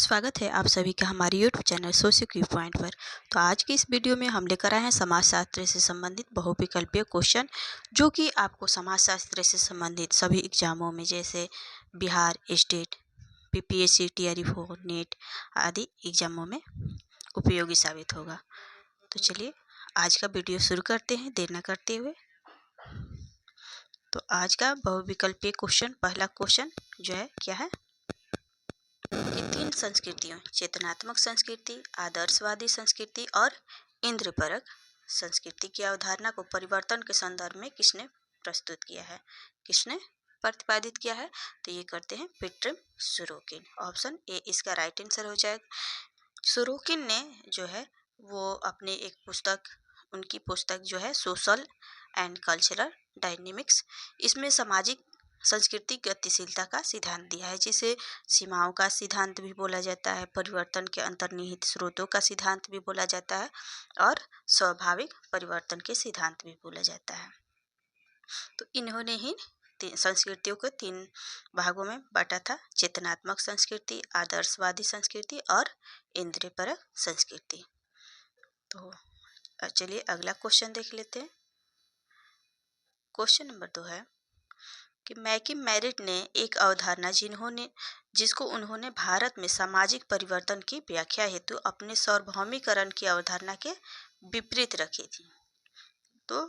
स्वागत है आप सभी का हमारे YouTube चैनल सोशियो की पॉइंट पर। तो आज की इस वीडियो में हम लेकर आए हैं समाजशास्त्र से संबंधित बहुविकल्पीय क्वेश्चन, जो कि आपको समाजशास्त्र से संबंधित सभी एग्जामों में जैसे Bihar state, PPSC, TRE4, net आदि एग्जामों में उपयोगी साबित होगा। तो चलिए आज का वीडियो शुरू करते हैं देर न करते हुए। तो आज का बहुविकल्पीय क्वेश्चन, पहला क्वेश्चन जो है क्या है कि तीन संस्कृतियों, चेतनात्मक संस्कृति, आदर्शवादी संस्कृति और इंद्रपरक संस्कृति की अवधारणा को परिवर्तन के संदर्भ में किसने प्रस्तुत किया है, किसने प्रतिपादित किया है? तो ये करते हैं पिट्रिम सोरोकिन। ऑप्शन ए इसका राइट आंसर हो जाएगा। सोरोकिन ने जो है वो अपने एक पुस्तक, उनकी पुस्तक जो है सोशल एंड कल्चरल डायनेमिक्स, इसमें सामाजिक सांस्कृतिक गतिशीलता का सिद्धांत दिया है, जिसे सीमाओं का सिद्धांत भी बोला जाता है, परिवर्तन के अंतर्निहित स्रोतों का सिद्धांत भी बोला जाता है और स्वाभाविक परिवर्तन के सिद्धांत भी बोला जाता है। तो इन्होंने ही संस्कृतियों को तीन भागों में बांटा था: चेतनात्मक संस्कृति, आदर्शवादी संस्कृति और इंद्रियपरक संस्कृति। तो चलिए अगला क्वेश्चन देख लेते हैं। क्वेश्चन नंबर 2 है कि मैकिम मेरिट ने एक अवधारणा जिसको उन्होंने भारत में सामाजिक परिवर्तन की व्याख्या हेतु अपने सार्वभौमिकरण की अवधारणा के विपरीत रखी थी। तो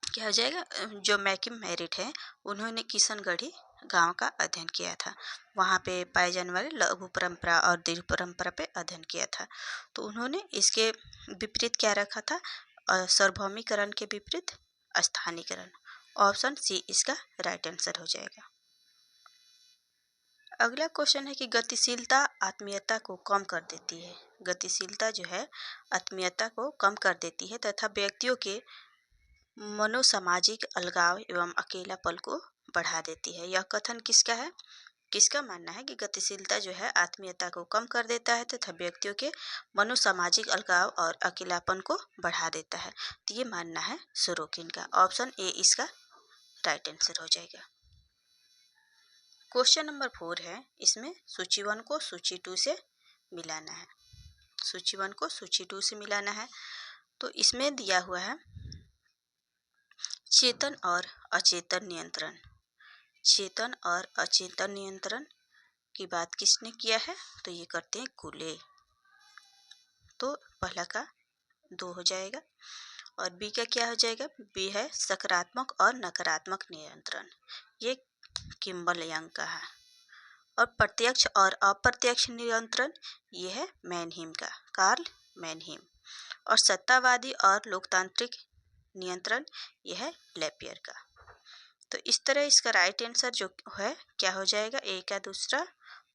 क्या हो जाएगा? जो मैकिम मेरिट है उन्होंने किशनगढ़ी गांव का अध्ययन किया था, वहाँ पे पाए जाने वाले लघु परंपरा और दीर्घ परंपरा पे अध्ययन किया था। तो उन्होंने इसके विपरीत क्या रखा था? सार्वभौमिकरण के विपरीत स्थानीयकरण। ऑप्शन सी इसका राइट आंसर हो जाएगा। अगला क्वेश्चन है कि गतिशीलता आत्मीयता को कम कर देती है। गतिशीलता जो है आत्मीयता को कम कर देती है तथा व्यक्तियों के मनोसामाजिक अलगाव एवं अकेलापन को बढ़ा देती है। यह कथन किसका है? किसका मानना है कि गतिशीलता जो है आत्मीयता को कम कर देता है तथा व्यक्तियों के मनोसामाजिक अलगाव और अकेलापन को बढ़ा देता है? तो ये मानना है सोरोकिन का। ऑप्शन ए इसका राइट आंसर हो जाएगा। क्वेश्चन नंबर 4 है, इसमें सूची 1 को सूची 2 से मिलाना है। सूची 1 को सूची 2 से मिलाना है। तो इसमें दिया हुआ है चेतन और अचेतन नियंत्रण। चेतन और अचेतन नियंत्रण की बात किसने किया है? तो ये करते हैं कूले। तो पहला का 2 हो जाएगा और बी का क्या हो जाएगा? बी है सकारात्मक और नकारात्मक नियंत्रण, ये किम्बल यंग का है। और प्रत्यक्ष और अप्रत्यक्ष नियंत्रण ये है मैनहीम का, कार्ल मैनहीम। और सत्तावादी और लोकतांत्रिक नियंत्रण ये है लैपियर का। तो इस तरह इसका राइट आंसर जो है क्या हो जाएगा? ए का दूसरा,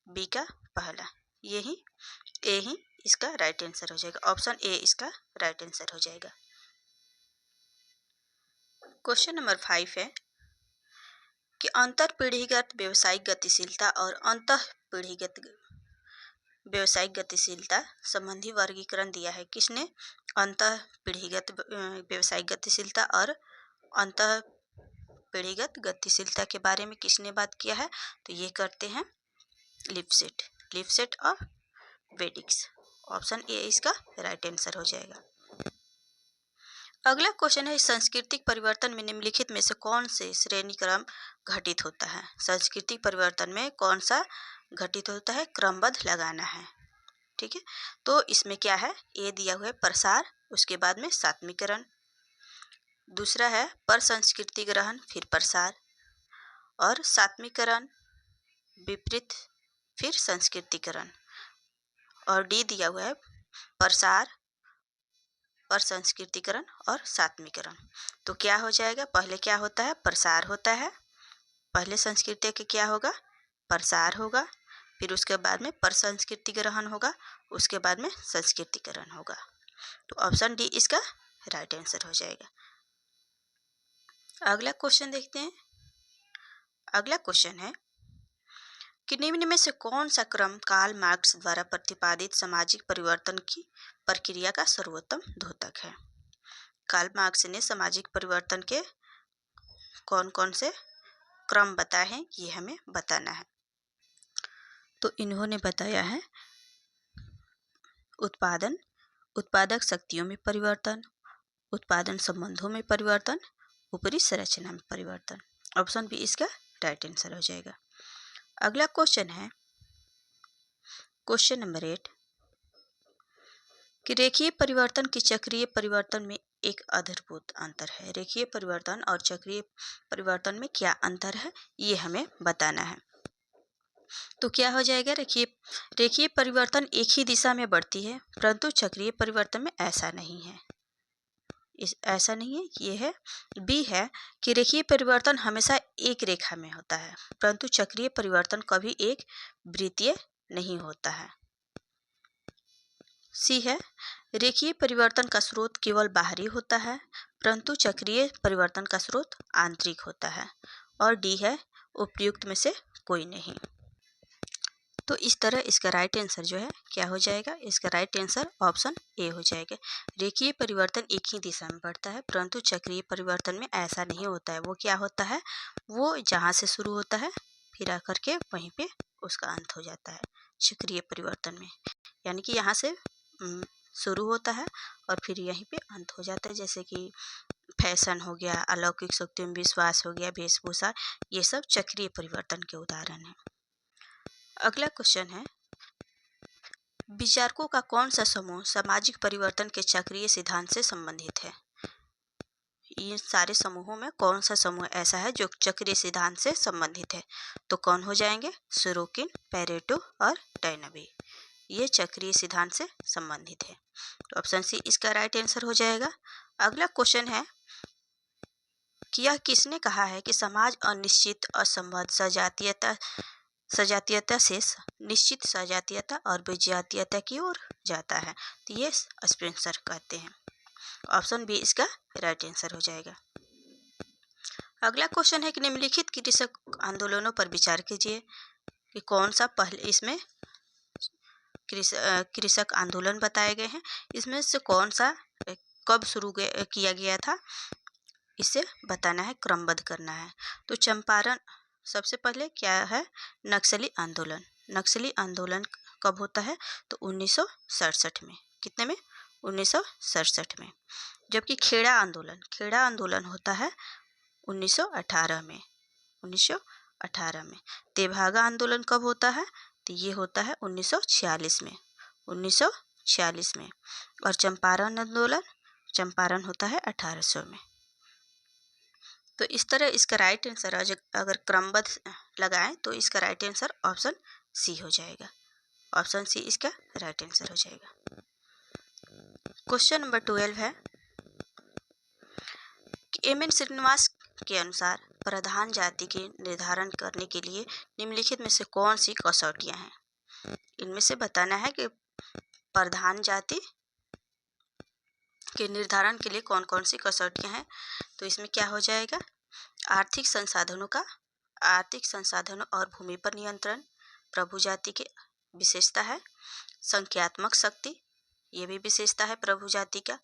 बी का पहला, यही ए ही इसका राइट आंसर हो जाएगा। ऑप्शन ए इसका राइट आंसर हो जाएगा। क्वेश्चन नंबर 5 है कि अंतर पीढ़ीगत व्यवसायिक गतिशीलता और अंतः पीढ़ीगत व्यवसायिक गतिशीलता संबंधी वर्गीकरण दिया है। किसने? अंतः पीढ़ीगत व्यवसायिक गतिशीलता और अंतः पीढ़ीगत गतिशीलता के बारे में किसने बात किया है? तो ये करते हैं लिपसेट और वेडिक्स। ऑप्शन ए इसका राइट आंसर हो जाएगा। अगला क्वेश्चन है, सांस्कृतिक परिवर्तन में निम्नलिखित में से कौन से श्रेणी क्रम घटित होता है? सांस्कृतिक परिवर्तन में कौन सा घटित होता है? क्रमबद्ध लगाना है। ठीक है, तो इसमें क्या है? ए दिया हुआ है प्रसार, उसके बाद में सात्मीकरण। दूसरा है पर संस्कृति ग्रहण, फिर प्रसार और सात्मीकरण, विपरीत, फिर संस्कृतिकरण। और डी दिया हुआ है प्रसार, पर संस्कृतिकरण और सात्मीकरण। तो क्या हो जाएगा? पहले क्या होता है? प्रसार होता है। पहले संस्कृति के क्या होगा? प्रसार होगा, फिर उसके बाद में पर संस्कृति ग्रहण होगा, उसके बाद में संस्कृतिकरण होगा। तो ऑप्शन डी इसका राइट आंसर हो जाएगा। अगला क्वेश्चन देखते हैं। अगला क्वेश्चन है कि निम्न में से कौन सा क्रम कार्ल मार्क्स द्वारा प्रतिपादित सामाजिक परिवर्तन की प्रक्रिया का सर्वोत्तम द्योतक है? कार्ल मार्क्स ने सामाजिक परिवर्तन के कौन कौन से क्रम बताए हैं, ये हमें बताना है। तो इन्होंने बताया है उत्पादक शक्तियों में परिवर्तन, उत्पादन संबंधों में परिवर्तन, ऊपरी संरचना में परिवर्तन। ऑप्शन बी इसका राइट आंसर हो जाएगा। अगला क्वेश्चन है क्वेश्चन नंबर 8 कि रेखीय परिवर्तन की चक्रीय परिवर्तन में एक अद्भुत अंतर है। रेखीय परिवर्तन और चक्रीय परिवर्तन में क्या अंतर है, ये हमें बताना है। तो क्या हो जाएगा, रेखीय परिवर्तन एक ही दिशा में बढ़ती है, परंतु चक्रीय परिवर्तन में ऐसा नहीं है। ऐसा नहीं है, ये है बी है कि रेखीय परिवर्तन हमेशा एक रेखा में होता है, परंतु चक्रीय परिवर्तन कभी एक वृत्तीय नहीं होता है। सी है रेखीय परिवर्तन का स्रोत केवल बाहरी होता है, परंतु चक्रीय परिवर्तन का स्रोत आंतरिक होता है। और डी है उपयुक्त में से कोई नहीं। तो इस तरह इसका राइट आंसर जो है क्या हो जाएगा, इसका राइट आंसर ऑप्शन ए हो जाएगा। रेखीय परिवर्तन एक ही दिशा में बढ़ता है, परंतु चक्रीय परिवर्तन में ऐसा नहीं होता है। वो क्या होता है, वो जहाँ से शुरू होता है फिर आकर के वहीं पे उसका अंत हो जाता है चक्रीय परिवर्तन में। यानी कि यहाँ से शुरू होता है और फिर यहीं पे अंत हो जाता है। जैसे कि फैशन हो गया, अलौकिक शक्तियों में विश्वास हो गया, वेशभूषा, ये सब चक्रीय परिवर्तन के उदाहरण हैं। अगला क्वेश्चन है विचारकों का कौन सा समूह सामाजिक परिवर्तन के चक्रीय सिद्धांत से संबंधित है। इन सारे समूहों में कौन सा समूह ऐसा है जो चक्रीय सिद्धांत से संबंधित है। तो कौन हो जाएंगे, सोरोकिन, पेरेटो और डायनाबी। ये चक्रीय सिद्धांत से संबंधित है। तो ऑप्शन सी इसका राइट आंसर हो जाएगा। अगला क्वेश्चन है कि यह किसने कहा है कि समाज अनिश्चित, असंबद्ध, सजातीयता से निश्चित सजातीयता और विजातीयता की ओर जाता है। तो ये स्पेंसर कहते हैं। ऑप्शन बी इसका राइट आंसर हो जाएगा। अगला क्वेश्चन है कि निम्नलिखित कृषक आंदोलनों पर विचार कीजिए कि कौन सा पहले इसमें कृषक आंदोलन बताए गए हैं, इसमें से कौन सा कब शुरू किया गया था, इसे बताना है, क्रमबद्ध करना है। तो चंपारण सबसे पहले क्या है, नक्सली आंदोलन। नक्सली आंदोलन कब होता है, तो 1967 में। कितने में, 1967 में। जबकि खेड़ा आंदोलन होता है 1918 में। 1918 में। तेभागा आंदोलन कब होता है, तो ये होता है 1946 में। 1946 में। और चंपारण होता है 1800 में। तो इस तरह इसका राइट आंसर अगर क्रमबद्ध लगाएं तो इसका राइट आंसर ऑप्शन सी हो जाएगा। ऑप्शन सी इसका राइट आंसर हो जाएगा। क्वेश्चन नंबर 12 है कि एम.एन. श्रीनिवास के अनुसार प्रधान जाति के निर्धारण करने के लिए निम्नलिखित में से कौन सी कसौटियां हैं। इनमें से बताना है कि प्रधान जाति के निर्धारण के लिए कौन कौन सी कसौटियां हैं। तो इसमें क्या हो जाएगा, आर्थिक संसाधनों और भूमि पर नियंत्रण प्रभु जाति की विशेषता है। संख्यात्मक शक्ति, ये भी विशेषता है प्रभु जाति का।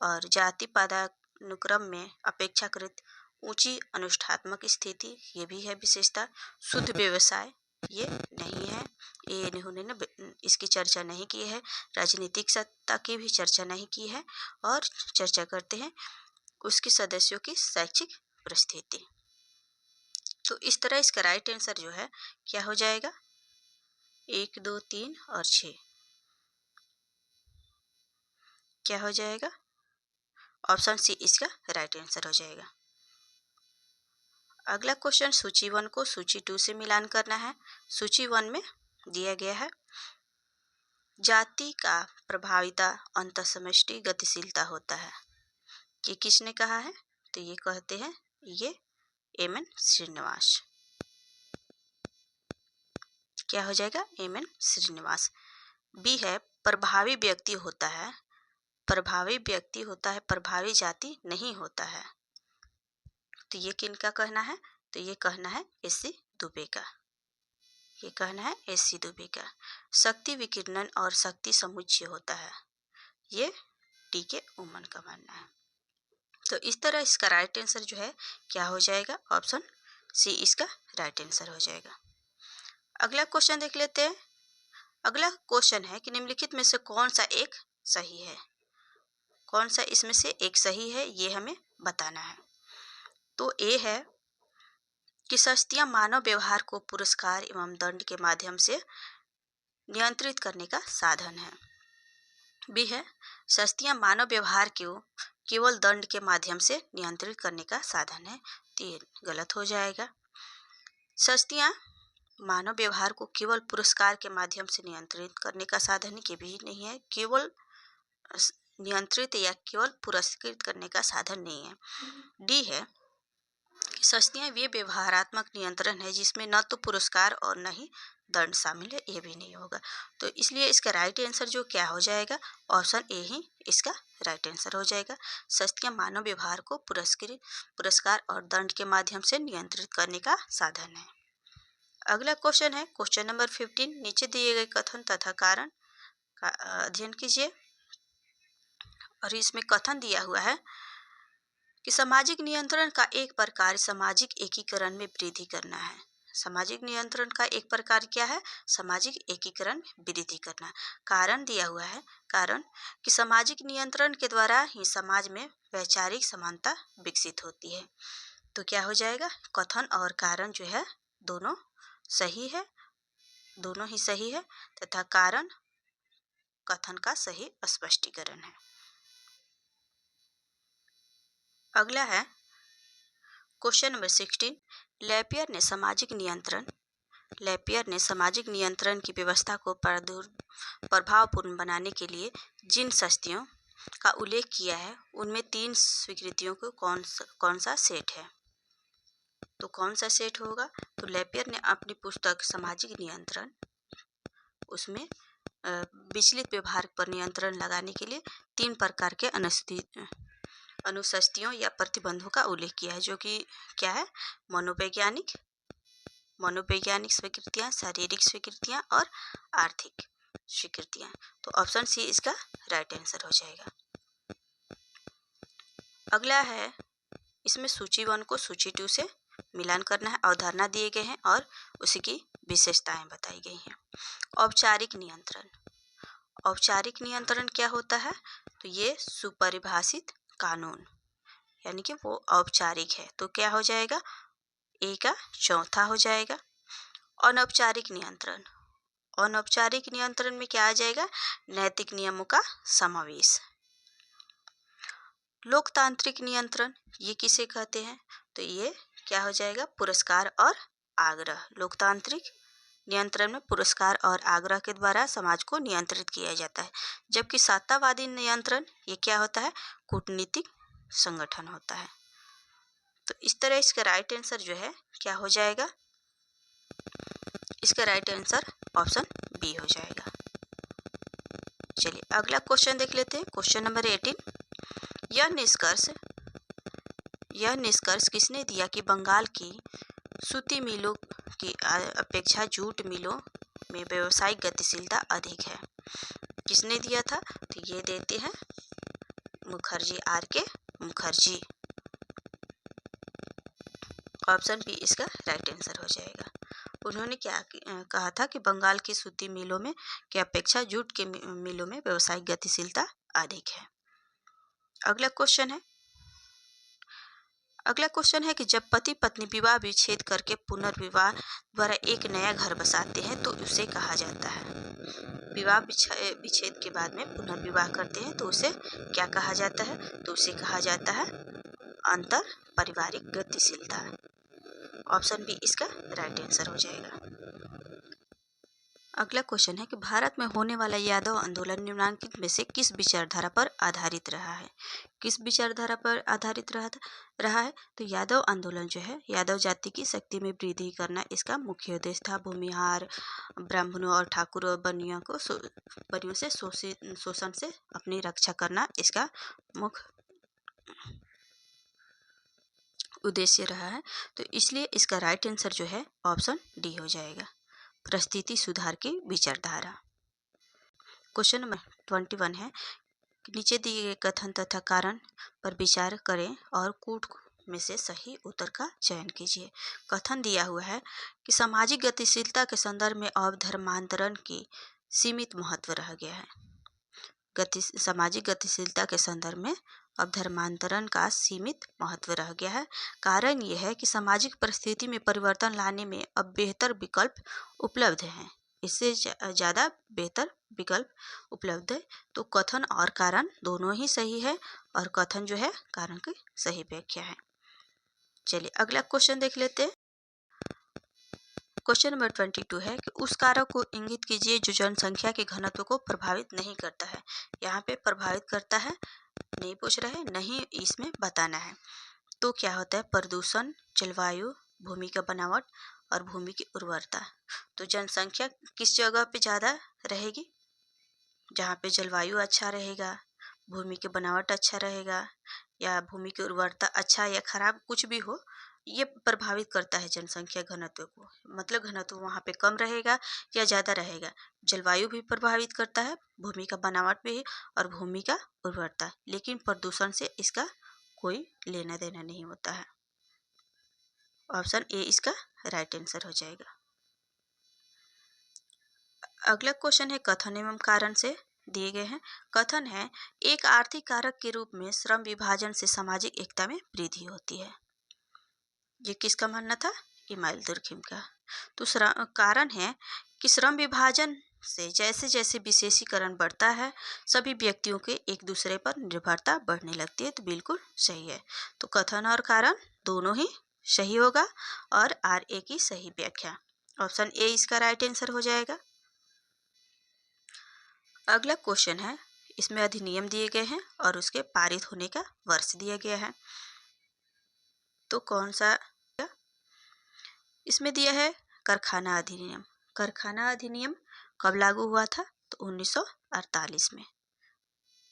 और जाति पदानुक्रम में अपेक्षाकृत ऊंची अनुष्ठात्मक स्थिति, ये भी है विशेषता। शुद्ध व्यवसाय ये नहीं है, ये इन्होंने ना इसकी चर्चा नहीं की है। राजनीतिक सत्ता की भी चर्चा नहीं की है। और चर्चा करते हैं उसके सदस्यों की शैक्षिक परिस्थिति। तो इस तरह इसका राइट आंसर जो है क्या हो जाएगा, 1, 2, 3 और 6 क्या हो जाएगा, ऑप्शन सी इसका राइट आंसर हो जाएगा। अगला क्वेश्चन सूची 1 को सूची 2 से मिलान करना है। सूची 1 में दिया गया है जाति का प्रभाविता अंतःसमष्टि गतिशीलता होता है। ये किसने कहा है, तो ये कहते हैं ये एम.एन. श्रीनिवास। क्या हो जाएगा, एम.एन. श्रीनिवास। बी है प्रभावी व्यक्ति होता है, प्रभावी जाति नहीं होता है। तो ये किनका कहना है, तो ये कहना है एस.सी. दुबे का। ये कहना है एस.सी. दुबे का। शक्ति विकिरणन और शक्ति समुच्चय होता है, ये टी.के. उमन का मानना है। तो इस तरह इसका राइट आंसर जो है क्या हो जाएगा, ऑप्शन सी इसका राइट आंसर हो जाएगा। अगला क्वेश्चन देख लेते हैं। अगला क्वेश्चन है कि निम्नलिखित में से कौन सा एक सही है, कौन सा इसमें से एक सही है ये हमें बताना है। तो ए है कि सस्तियां मानव व्यवहार को पुरस्कार एवं दंड के माध्यम से नियंत्रित करने का साधन है। बी है सस्तियां मानव व्यवहार को केवल दंड के माध्यम से नियंत्रित करने का साधन है। तो ये गलत हो जाएगा। सस्तियां मानव व्यवहार को केवल पुरस्कार के माध्यम से नियंत्रित करने का साधन के भी नहीं है, केवल नियंत्रित या केवल पुरस्कृत करने का साधन नहीं है। डी है कि सस्तियां वे व्यवहारात्मक नियंत्रण है जिसमें न तो पुरस्कार और न ही दंड शामिल है, ये भी नहीं होगा। तो इसलिए इसका राइट आंसर जो क्या हो जाएगा, ऑप्शन ए ही इसका राइट आंसर हो जाएगा। सस्तियां मानव व्यवहार को पुरस्कार और दंड के माध्यम से नियंत्रित करने का साधन है। अगला क्वेश्चन है क्वेश्चन नंबर 15। नीचे दिए गए कथन तथा कारण का अध्ययन कीजिए। और इसमें कथन दिया हुआ है कि सामाजिक नियंत्रण का एक प्रकार सामाजिक एकीकरण में वृद्धि करना है। सामाजिक नियंत्रण का एक प्रकार क्या है, सामाजिक एकीकरण में वृद्धि करना। कारण दिया हुआ है, कारण कि सामाजिक नियंत्रण के द्वारा ही समाज में वैचारिक समानता विकसित होती है। तो क्या हो जाएगा, कथन और कारण जो है दोनों सही है, दोनों ही सही है तथा कारण कथन का सही स्पष्टीकरण है। अगला है क्वेश्चन नंबर 16। लैपियर ने सामाजिक नियंत्रण की व्यवस्था को प्रभावपूर्ण बनाने के लिए जिन शक्तियों का उल्लेख किया है उनमें 3 स्वीकृतियों को कौन सा सेट है। तो कौन सा सेट होगा, तो लैपियर ने अपनी पुस्तक सामाजिक नियंत्रण उसमें विचलित व्यवहार पर नियंत्रण लगाने के लिए 3 प्रकार के अनुशस्तियों या प्रतिबंधों का उल्लेख किया है, जो कि क्या है, मनोवैज्ञानिक स्वीकृतियाँ, शारीरिक स्वीकृतियाँ और आर्थिक स्वीकृतियाँ। तो ऑप्शन सी इसका राइट आंसर हो जाएगा। अगला है इसमें सूची 1 को सूची 2 से मिलान करना है। अवधारणा दिए गए हैं और उसी की विशेषताएं बताई गई हैं। औपचारिक नियंत्रण क्या होता है, तो ये सुपरिभाषित कानून, यानी कि वो औपचारिक है। तो क्या हो जाएगा, ए का चौथा हो जाएगा। अनौपचारिक नियंत्रण में क्या आ जाएगा, नैतिक नियमों का समावेश। लोकतांत्रिक नियंत्रण ये किसे कहते हैं, तो ये क्या हो जाएगा, पुरस्कार और आग्रह। लोकतांत्रिक नियंत्रण में पुरस्कार और आग्रह के द्वारा समाज को नियंत्रित किया जाता है। जबकि सत्तावादी नियंत्रण ये क्या होता है, कूटनीतिक संगठन होता है। तो इस तरह इसका राइट आंसर जो है क्या हो जाएगा, इसका राइट आंसर ऑप्शन बी हो जाएगा। चलिए अगला क्वेश्चन देख लेते हैं। Question number 18। यह निष्कर्ष किसने दिया कि बंगाल की सूती मिलों की अपेक्षा जूट मिलों में व्यावसायिक गतिशीलता अधिक है। किसने दिया था, तो ये देते हैं Mukherjee, R.K. Mukherjee. Option B इसका राइट आंसर हो जाएगा। उन्होंने क्या कहा था कि बंगाल की सूती मिलों में की अपेक्षा जूट के मिलों में व्यावसायिक गतिशीलता अधिक है। अगला क्वेश्चन है कि जब पति पत्नी विवाह विच्छेद करके पुनर्विवाह द्वारा एक नया घर बसाते हैं तो उसे कहा जाता है, विवाह विच्छेद के बाद में पुनर्विवाह करते हैं तो उसे क्या कहा जाता है, तो उसे कहा जाता है अंतर पारिवारिक गतिशीलता। ऑप्शन बी इसका राइट आंसर हो जाएगा। अगला क्वेश्चन है कि भारत में होने वाला यादव आंदोलन निम्नलिखित में से किस विचारधारा पर आधारित रहा है। किस विचारधारा पर आधारित रहा है, तो यादव आंदोलन जो है यादव जाति की शक्ति में वृद्धि करना इसका मुख्य उद्देश्य था। भूमिहार ब्राह्मणों और ठाकुर और बनियों से शोषण से अपनी रक्षा करना इसका मुख्य उद्देश्य रहा है। तो इसलिए इसका राइट आंसर जो है ऑप्शन डी हो जाएगा, परिस्थिति सुधार की विचारधारा। क्वेश्चन नंबर 21 है, नीचे दिए गए कथन तथा कारण पर विचार करें और कूट में से सही उत्तर का चयन कीजिए। कथन दिया हुआ है कि सामाजिक गतिशीलता के संदर्भ में अवधर्मांतरण की सीमित महत्व रह गया है। सामाजिक गतिशीलता के संदर्भ में अवधर्मांतरण का सीमित महत्व रह गया है। कारण यह है कि सामाजिक परिस्थिति में परिवर्तन लाने में अब बेहतर विकल्प उपलब्ध हैं, इससे ज़्यादा बेहतर विकल्प उपलब्ध है। तो कथन और कारण दोनों ही सही है और कथन जो है कारण की सही व्याख्या है। चलिए अगला क्वेश्चन देख लेते हैं। क्वेश्चन नंबर 22 है कि उस कारक को इंगित कीजिए जो जनसंख्या के घनत्व को प्रभावित नहीं करता है। यहाँ पे प्रभावित करता है नहीं पूछ रहे, नहीं इसमें बताना है। तो क्या होता है? प्रदूषण, जलवायु, भूमि का बनावट और भूमि की उर्वरता। तो जनसंख्या किस जगह पे ज़्यादा रहेगी? जहाँ पे जलवायु अच्छा रहेगा, भूमि की बनावट अच्छा रहेगा या भूमि की उर्वरता अच्छा या खराब कुछ भी हो, ये प्रभावित करता है जनसंख्या घनत्व को। मतलब घनत्व वहाँ पे कम रहेगा या ज़्यादा रहेगा। जलवायु भी प्रभावित करता है, भूमि का बनावट भी और भूमि का उर्वरता। लेकिन प्रदूषण से इसका कोई लेना देना नहीं होता है। ऑप्शन ए इसका राइट आंसर हो जाएगा। अगला क्वेश्चन है कथन एवं कारण से दिए गए हैं। कथन है एक आर्थिक कारक के रूप में श्रम विभाजन से सामाजिक एकता में वृद्धि होती है। ये किसका मानना था? इमाइल दुर्खिम का। तो कारण है कि श्रम विभाजन से जैसे जैसे विशेषीकरण बढ़ता है सभी व्यक्तियों के एक दूसरे पर निर्भरता बढ़ने लगती है। तो बिल्कुल सही है। तो कथन और कारण दोनों ही सही होगा और आर ए की सही व्याख्या। ऑप्शन ए इसका राइट आंसर हो जाएगा। अगला क्वेश्चन है, इसमें अधिनियम दिए गए हैं और उसके पारित होने का वर्ष दिया गया है। तो कौन सा? इसमें दिया है कारखाना अधिनियम। कारखाना अधिनियम कब लागू हुआ था? तो 1948 में।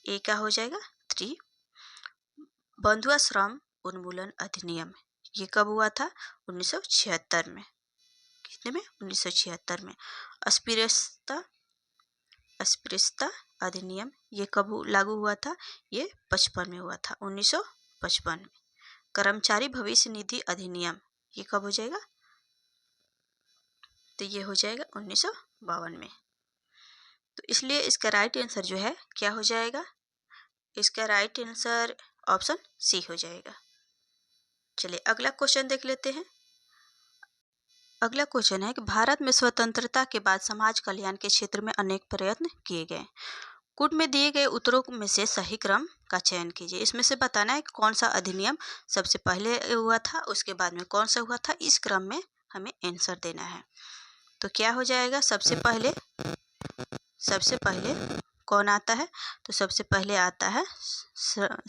ए का हो जाएगा 3। बंधुआ श्रम उन्मूलन अधिनियम ये कब हुआ था? 1976 में। कितने में? 1976 में। अस्पृश्यता अधिनियम ये कब लागू हुआ था? ये 55 में हुआ था, 1955 में। कर्मचारी भविष्य निधि अधिनियम ये कब हो जाएगा? तो ये हो जाएगा 1952 में। तो इसलिए इसका राइट आंसर जो है क्या हो जाएगा? इसका राइट आंसर ऑप्शन सी हो जाएगा। चलिए अगला क्वेश्चन देख लेते हैं। अगला क्वेश्चन है कि भारत में स्वतंत्रता के बाद समाज कल्याण के क्षेत्र में अनेक प्रयत्न किए गए। कूट में दिए गए उत्तरों में से सही क्रम का चयन कीजिए। इसमें से बताना है कि कौन सा अधिनियम सबसे पहले हुआ था, उसके बाद में कौन सा हुआ था, इस क्रम में हमें आंसर देना है। तो क्या हो जाएगा? सबसे पहले कौन आता है? तो सबसे पहले आता है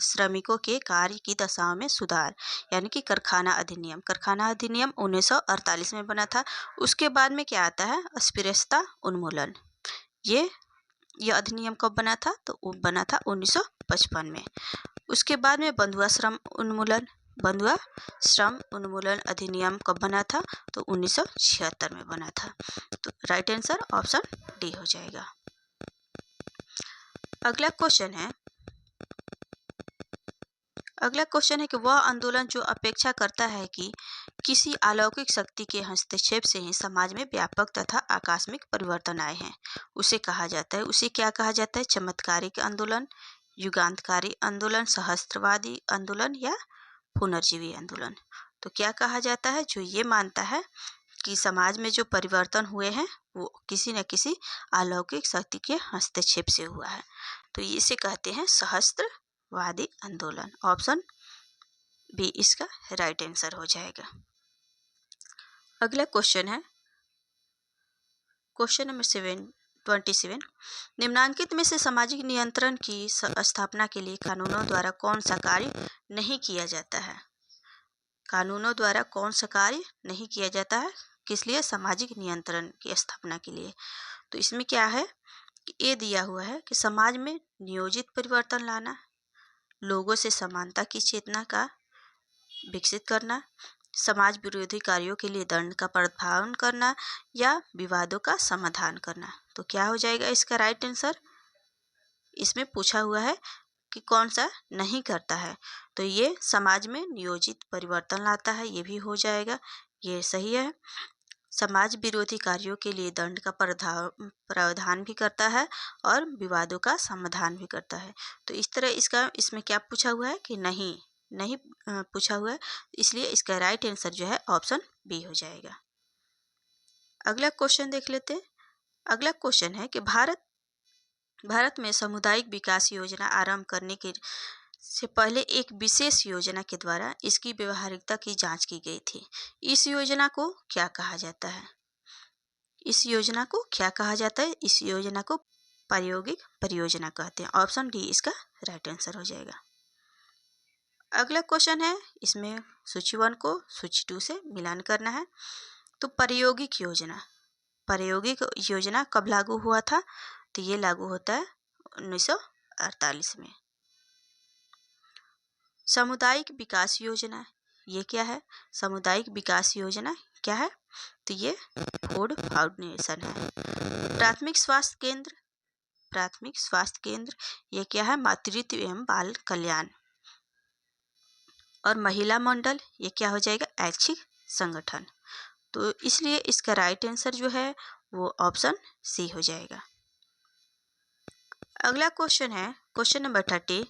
श्रमिकों के कार्य की दशाओं में सुधार, यानी कि कारखाना अधिनियम। कारखाना अधिनियम 1948 में बना था। उसके बाद में क्या आता है? अस्पृश्यता उन्मूलन। ये अधिनियम कब बना था? तो वो बना था 1955 में। उसके बाद में बंधुआ श्रम उन्मूलन अधिनियम कब बना था? तो 1976 में बना था। तो राइट आंसर ऑप्शन डी हो जाएगा। अगला क्वेश्चन है कि वह आंदोलन जो अपेक्षा करता है कि किसी अलौकिक शक्ति के हस्तक्षेप से ही समाज में व्यापक तथा आकस्मिक परिवर्तन आए हैं, उसे क्या कहा जाता है? चमत्कारिक आंदोलन, युगांतकारी आंदोलन, सहस्त्रवादी आंदोलन या पुनर्जीवी आंदोलन। तो क्या कहा जाता है? जो ये मानता है कि समाज में जो परिवर्तन हुए हैं वो किसी न किसी अलौकिक शक्ति के हस्तक्षेप से हुआ है। तो इसे कहते हैं सहस्त्रवादी आंदोलन। ऑप्शन बी इसका राइट आंसर हो जाएगा। अगला क्वेश्चन है क्वेश्चन नंबर 27। निम्नांकित में से सामाजिक नियंत्रण की स्थापना के लिए कानूनों द्वारा कौन सा कार्य नहीं किया जाता है? कानूनों द्वारा कौन सा कार्य नहीं किया जाता है? किस लिए? सामाजिक नियंत्रण की स्थापना के लिए। तो इसमें क्या है कि ये दिया हुआ है कि समाज में नियोजित परिवर्तन लाना, लोगों से समानता की चेतना का विकसित करना, समाज विरोधी कार्यों के लिए दंड का प्रावधान करना या विवादों का समाधान करना। तो क्या हो जाएगा इसका राइट आंसर? इसमें पूछा हुआ है कि कौन सा नहीं करता है। तो ये समाज में नियोजित परिवर्तन लाता है, ये भी हो जाएगा, ये सही है। समाज विरोधी कार्यों के लिए दंड का प्रावधान भी करता है और विवादों का समाधान भी करता है। तो इस तरह इसमें क्या पूछा हुआ है कि नहीं नहीं पूछा हुआ है, इसलिए इसका राइट आंसर जो है ऑप्शन बी हो जाएगा। अगला क्वेश्चन देख लेते हैं। अगला क्वेश्चन है कि भारत में सामुदायिक विकास योजना आरंभ करने के से पहले एक विशेष योजना के द्वारा इसकी व्यवहारिकता की जांच की गई थी। इस योजना को क्या कहा जाता है? इस योजना को क्या कहा जाता है? इस योजना को प्रायोगिक परियोजना कहते हैं। ऑप्शन डी इसका राइट आंसर हो जाएगा। अगला क्वेश्चन है, इसमें सूची 1 को सूची 2 से मिलान करना है। तो प्रायोगिक योजना कब लागू हुआ था? तो ये लागू होता है 1948 में। सामुदायिक विकास योजना ये क्या है? सामुदायिक विकास योजना क्या है? तो ये फोर्ड फाउंडेशन है। प्राथमिक स्वास्थ्य केंद्र ये क्या है? मातृत्व एवं बाल कल्याण। और महिला मंडल ये क्या हो जाएगा? ऐच्छिक संगठन। तो इसलिए इसका राइट आंसर जो है वो ऑप्शन सी हो जाएगा। अगला क्वेश्चन है क्वेश्चन नंबर 30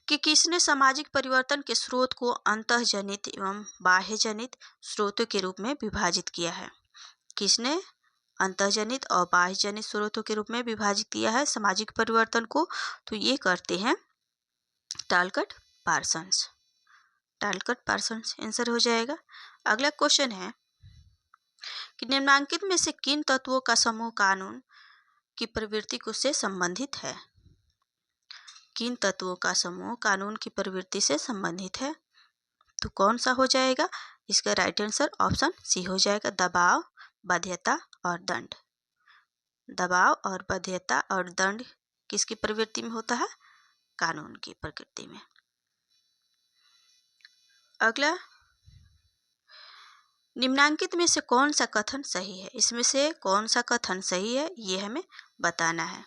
कि किसने सामाजिक परिवर्तन के स्रोत को अंतःजनित एवं बाह्यजनित स्रोतों के रूप में विभाजित किया है? किसने अंतःजनित और बाह्यजनित स्रोतों के रूप में विभाजित किया है सामाजिक परिवर्तन को? तो ये करते हैं टालकट पार्सन्स आंसर हो जाएगा। अगला क्वेश्चन है कि निम्नलिखित में से किन तत्वों का समूह कानून की प्रवृत्ति को से संबंधित है? किन तत्वों का समूह कानून की प्रवृत्ति से संबंधित है? तो कौन सा हो जाएगा? इसका राइट आंसर ऑप्शन सी हो जाएगा। दबाव, बाध्यता और दंड। दबाव और बाध्यता और दंड किसकी प्रवृत्ति में होता है? कानून की प्रकृति में। अगला, निम्नलिखित में से कौन सा कथन सही है? इसमें से कौन सा कथन सही है ये हमें बताना है।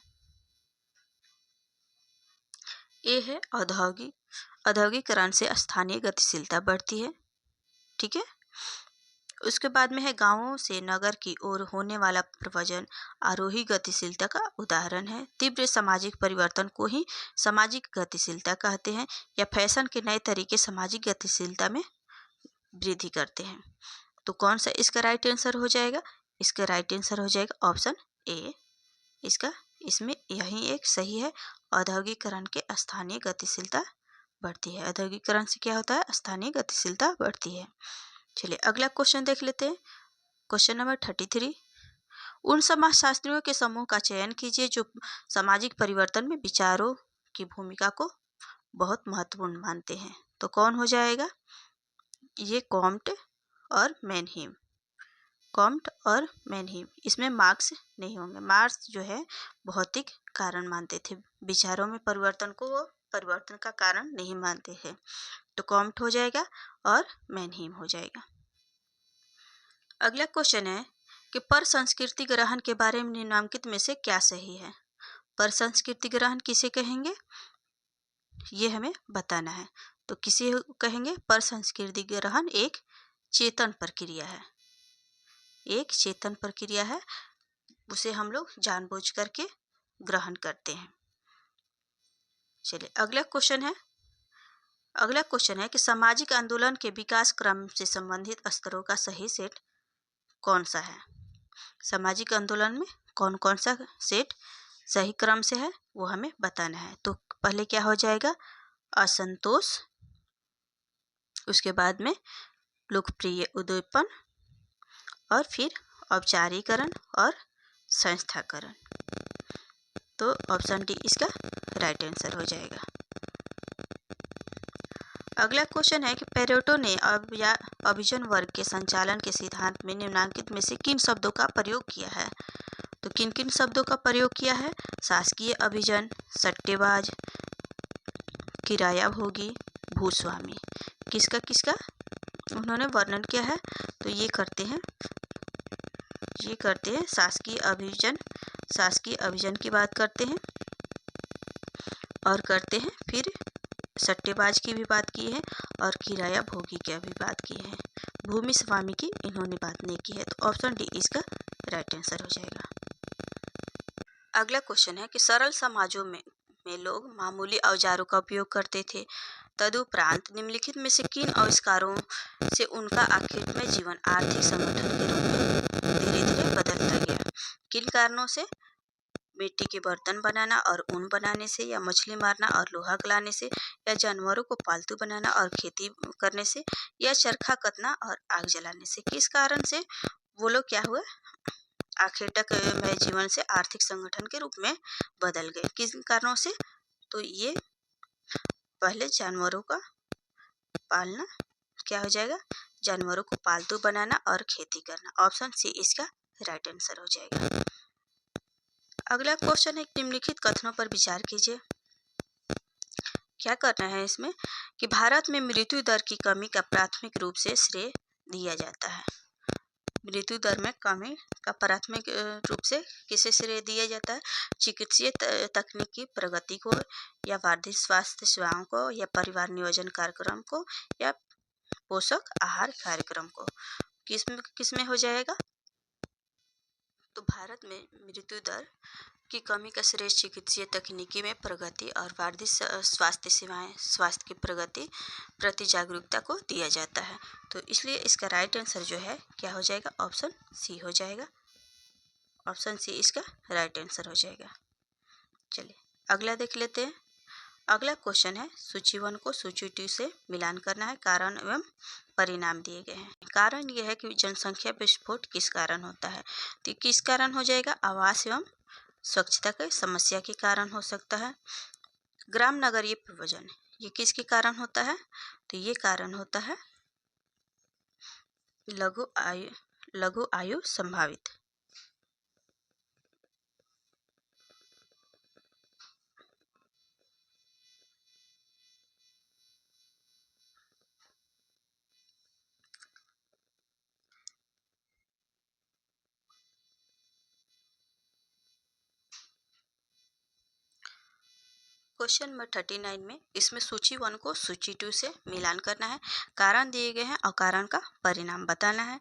ये है औद्योगिकरण से स्थानीय गतिशीलता बढ़ती है। ठीक है। उसके बाद में है गांवों से नगर की ओर होने वाला प्रव्रजन आरोही गतिशीलता का उदाहरण है। तीव्र सामाजिक परिवर्तन को ही सामाजिक गतिशीलता कहते हैं, या फैशन के नए तरीके सामाजिक गतिशीलता में वृद्धि करते हैं। तो कौन सा इसका राइट आंसर हो जाएगा? इसका राइट आंसर हो जाएगा ऑप्शन ए। इसमें यही एक सही है। औद्योगिकरण के स्थानीय गतिशीलता बढ़ती है। औद्योगिकरण से क्या होता है? स्थानीय गतिशीलता बढ़ती है। चलिए अगला क्वेश्चन देख लेते हैं। क्वेश्चन नंबर 33 उन समाजशास्त्रियों के समूह का चयन कीजिए जो सामाजिक परिवर्तन में विचारों की भूमिका को बहुत महत्वपूर्ण मानते हैं। तो कौन हो जाएगा? ये कॉम्ट और मैनहीम। इसमें मार्क्स नहीं होंगे। मार्क्स जो है भौतिक कारण मानते थे, विचारों में परिवर्तन को वो परिवर्तन का कारण नहीं मानते हैं। तो कॉम्ट हो जाएगा और मैनहीम हो जाएगा। अगला क्वेश्चन है कि पर संस्कृति ग्रहण के बारे में निम्नलिखित में से क्या सही है? पर संस्कृति ग्रहण किसे कहेंगे ये हमें बताना है। तो किसे कहेंगे? पर संस्कृति ग्रहण एक चेतन प्रक्रिया है। एक चेतन प्रक्रिया है, उसे हम लोग जानबूझ करके ग्रहण करते हैं। चलिए अगला क्वेश्चन है कि सामाजिक आंदोलन के विकास क्रम से संबंधित स्तरों का सही सेट कौन सा है? सामाजिक आंदोलन में कौन कौन सा सेट सही क्रम से है वो हमें बताना है। तो पहले क्या हो जाएगा? असंतोष, उसके बाद में लोकप्रिय उद्दीपन, और फिर औपचारीकरण और संस्थाकरण। तो ऑप्शन डी इसका राइट आंसर हो जाएगा। अगला क्वेश्चन है कि पेरेटो ने अभिजन वर्ग के संचालन के सिद्धांत में निम्नलिखित में से किन शब्दों का प्रयोग किया है? तो किन किन शब्दों का प्रयोग किया है? शासकीय अभिजन, सट्टेबाज, किरायाभोगी, भूस्वामी। किसका उन्होंने वर्णन किया है? तो ये करते हैं शासकीय अभिजन की बात करते हैं। और करते हैं। फिर सट्टेबाज की भी बात की है और किराया भोगी की भी बात की है। भूमि स्वामी की इन्होंने बात नहीं की है, तो ऑप्शन डी इसका राइट आंसर हो जाएगा। अगला क्वेश्चन है कि सरल समाजों में लोग मामूली औजारों का उपयोग करते थे। तदुपरांत निम्नलिखित में से किन आविष्कारों से उनका आखिर में जीवन आर्थिक संगठन के रूप में धीरे धीरे बदलता गया? किन कारणों से? मिट्टी के बर्तन बनाना और ऊन बनाने से, या मछली मारना और लोहा गलाने से, या जानवरों को पालतू बनाना और खेती करने से, या चरखा कतना और आग जलाने से? किस कारण से वो लोग क्या हुआ, आखिर तक में जीवन से आर्थिक संगठन के रूप में बदल गए? किन कारणों से? तो ये पहले जानवरों का पालना, क्या हो जाएगा, जानवरों को पालतू बनाना और खेती करना। ऑप्शन सी इसका राइट आंसर हो जाएगा। अगला क्वेश्चन है निम्नलिखित कथनों पर विचार कीजिए। क्या करना है इसमें कि भारत में मृत्यु दर की कमी का प्राथमिक रूप से श्रेय दिया जाता है। मृत्यु दर में कमी का प्राथमिक रूप से किसे श्रेय दिया जाता है? चिकित्सीय तकनीक की प्रगति को, या वर्धित स्वास्थ्य सेवाओं को, या परिवार नियोजन कार्यक्रम को, या पोषक आहार कार्यक्रम को? किसमें हो जाएगा? तो भारत में मृत्यु दर की कमी का श्रेय चिकित्सीय तकनीकी में प्रगति और वर्धित स्वास्थ्य सेवाएं, स्वास्थ्य की प्रगति प्रति जागरूकता को दिया जाता है। तो इसलिए इसका राइट आंसर जो है क्या हो जाएगा? ऑप्शन सी हो जाएगा। ऑप्शन सी इसका राइट आंसर हो जाएगा। चलिए अगला देख लेते हैं। अगला क्वेश्चन है सूची 1 को सूची 2 से मिलान करना है। कारण एवं परिणाम दिए गए हैं। कारण यह है कि जनसंख्या विस्फोट किस कारण होता है? तो किस कारण हो जाएगा? आवास एवं स्वच्छता की समस्या के कारण हो सकता है। ग्राम नगरीय प्रवचन ये किसके कारण होता है? तो ये कारण होता है लघु आयु संभावित। क्वेश्चन नंबर 39 में इसमें सूची 1 को सूची 2 से मिलान करना है। कारण दिए गए हैं और कारण का परिणाम बताना है,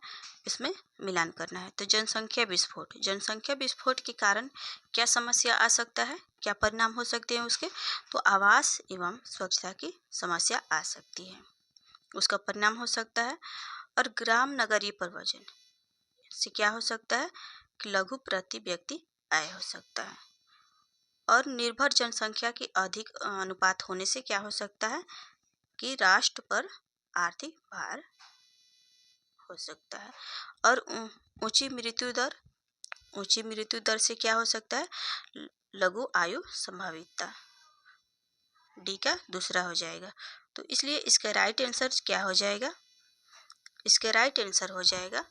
इसमें मिलान करना है। तो जनसंख्या विस्फोट के कारण क्या समस्या आ सकता है, क्या परिणाम हो सकते हैं उसके? तो आवास एवं स्वच्छता की समस्या आ सकती है, उसका परिणाम हो सकता है। और ग्राम नगरीय प्रवचन से क्या हो सकता है कि लघु प्रति व्यक्ति आय हो सकता है। और निर्भर जनसंख्या की अधिक अनुपात होने से क्या हो सकता है कि राष्ट्र पर आर्थिक भार हो सकता है। और ऊंची मृत्यु दर से क्या हो सकता है? लघु आयु संभावितता। डी का दूसरा हो जाएगा। तो इसलिए इसका राइट आंसर क्या हो जाएगा? इसका राइट आंसर हो जाएगा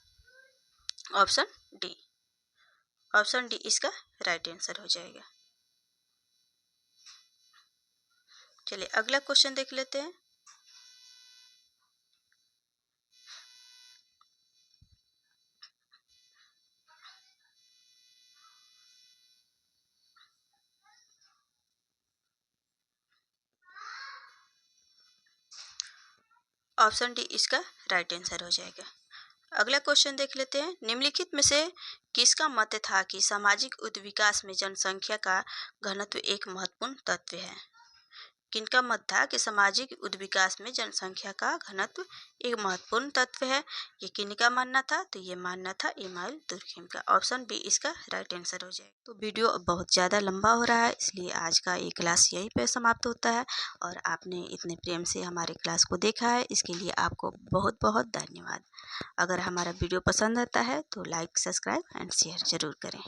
ऑप्शन डी। ऑप्शन डी इसका राइट आंसर हो जाएगा। चलिए अगला क्वेश्चन देख लेते हैं। ऑप्शन डी इसका राइट आंसर हो जाएगा। अगला क्वेश्चन देख लेते हैं। निम्नलिखित में से किसका मत था कि सामाजिक उद्विकास में जनसंख्या का घनत्व एक महत्वपूर्ण तत्व है? किनका मत था कि सामाजिक उद्विकास में जनसंख्या का घनत्व एक महत्वपूर्ण तत्व है? ये किनका मानना था? तो ये मानना था इमानुएल दुर्खिम का। ऑप्शन बी इसका राइट आंसर हो जाएगा। तो वीडियो बहुत ज़्यादा लंबा हो रहा है, इसलिए आज का ये क्लास यहीं पे समाप्त होता है। और आपने इतने प्रेम से हमारे क्लास को देखा है, इसके लिए आपको बहुत बहुत धन्यवाद। अगर हमारा वीडियो पसंद आता है तो लाइक, सब्सक्राइब एंड शेयर ज़रूर करें।